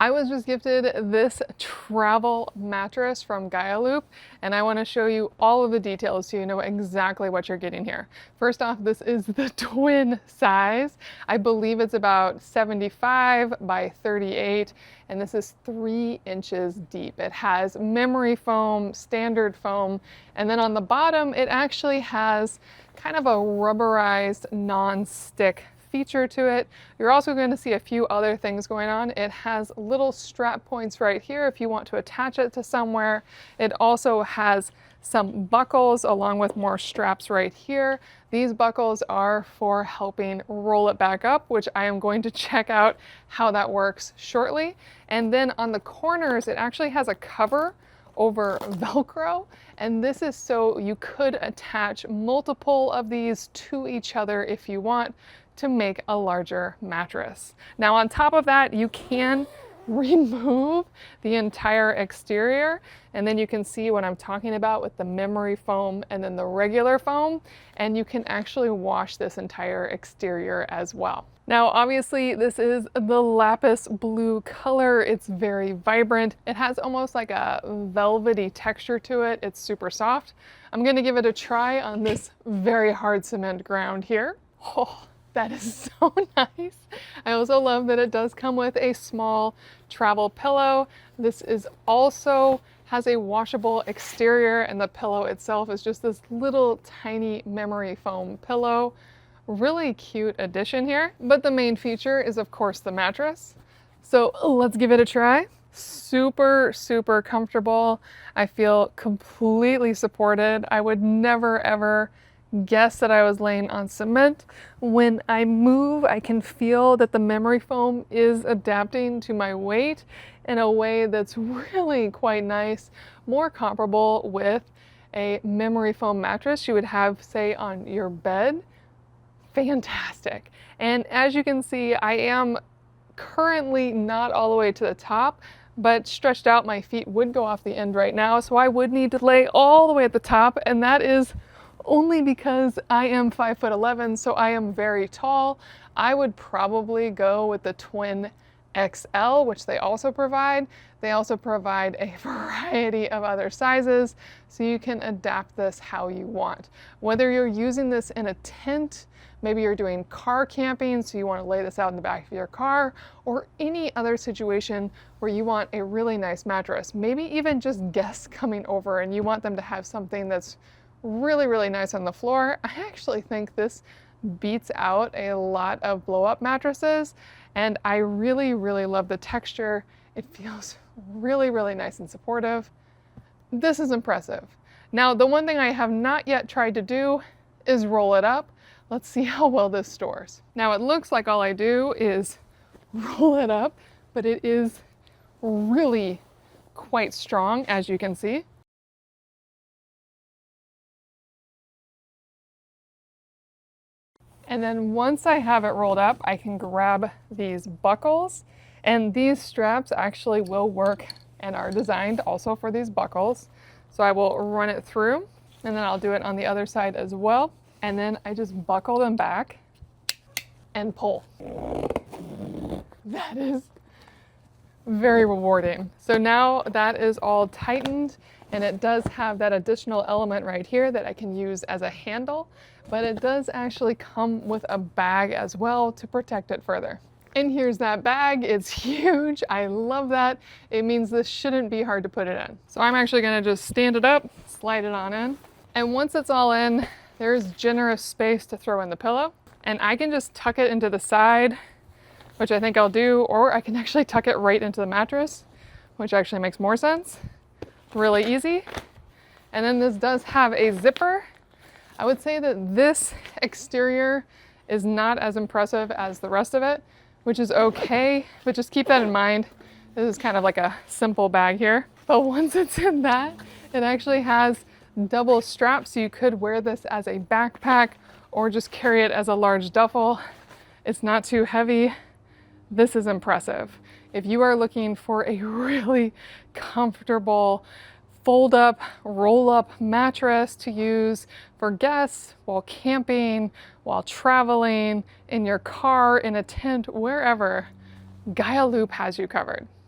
I was just gifted this travel mattress from Gaialoop, and I want to show you all of the details so you know exactly what you're getting here. First off, this is the twin size. I believe it's about 75 by 38, and this is 3 inches deep. It has memory foam, standard foam, and then on the bottom, it actually has kind of a rubberized non-stick feature to it. You're also going to see a few other things going on. It has little strap points right here if you want to attach it to somewhere. It also has some buckles along with more straps right here. These buckles are for helping roll it back up, which I am going to check out how that works shortly. And then on the corners, it actually has a cover over Velcro, and this is so you could attach multiple of these to each other if you want to make a larger mattress. Now on top of that, you can remove the entire exterior, and then you can see what I'm talking about with the memory foam and then the regular foam, and you can actually wash this entire exterior as well. Now obviously this is the lapis blue color. It's very vibrant. It has almost like a velvety texture to it. It's super soft. I'm gonna give it a try on this very hard cement ground here. Oh, that is so nice. I also love that it does come with a small travel pillow. This is also has a washable exterior, and the pillow itself is just this little tiny memory foam pillow. Really cute addition here. But the main feature is of course the mattress. So let's give it a try. Super, super comfortable. I feel completely supported. I would never ever guess that I was laying on cement. When I move, I can feel that the memory foam is adapting to my weight in a way that's really quite nice, more comparable with a memory foam mattress you would have, say, on your bed. Fantastic. And as you can see, I am currently not all the way to the top, but stretched out, my feet would go off the end right now, so I would need to lay all the way at the top, and that is only because I am 5'11", so I am very tall. I would probably go with the twin XL, which they also provide. They also provide a variety of other sizes, so you can adapt this how you want. Whether you're using this in a tent, maybe you're doing car camping, so you want to lay this out in the back of your car, or any other situation where you want a really nice mattress, maybe even just guests coming over and you want them to have something that's really, really nice on the floor. I actually think this beats out a lot of blow-up mattresses, and I really, really love the texture. It feels really, really nice and supportive. This is impressive. Now, the one thing I have not yet tried to do is roll it up. Let's see how well this stores. Now, it looks like all I do is roll it up, but it is really quite strong, as you can see. And then once I have it rolled up, I can grab these buckles, and these straps actually will work and are designed also for these buckles. So I will run it through, and then I'll do it on the other side as well. And then I just buckle them back and pull. That is very rewarding. So now that is all tightened, and it does have that additional element right here that I can use as a handle, but it does actually come with a bag as well to protect it further. And here's that bag. It's huge. I love that. It means this shouldn't be hard to put it in. So I'm actually gonna just stand it up, slide it on in, and once it's all in, there's generous space to throw in the pillow, and I can just tuck it into the side, which I think I'll do, or I can actually tuck it right into the mattress, which actually makes more sense. Really easy. And then this does have a zipper. I would say that this exterior is not as impressive as the rest of it, which is okay, but just keep that in mind. This is kind of like a simple bag here. But once it's in that, it actually has double straps, so you could wear this as a backpack or just carry it as a large duffel. It's not too heavy. This is impressive. If you are looking for a really comfortable fold up, roll up mattress to use for guests while camping, while traveling, in your car, in a tent, wherever, Gaialoop has you covered.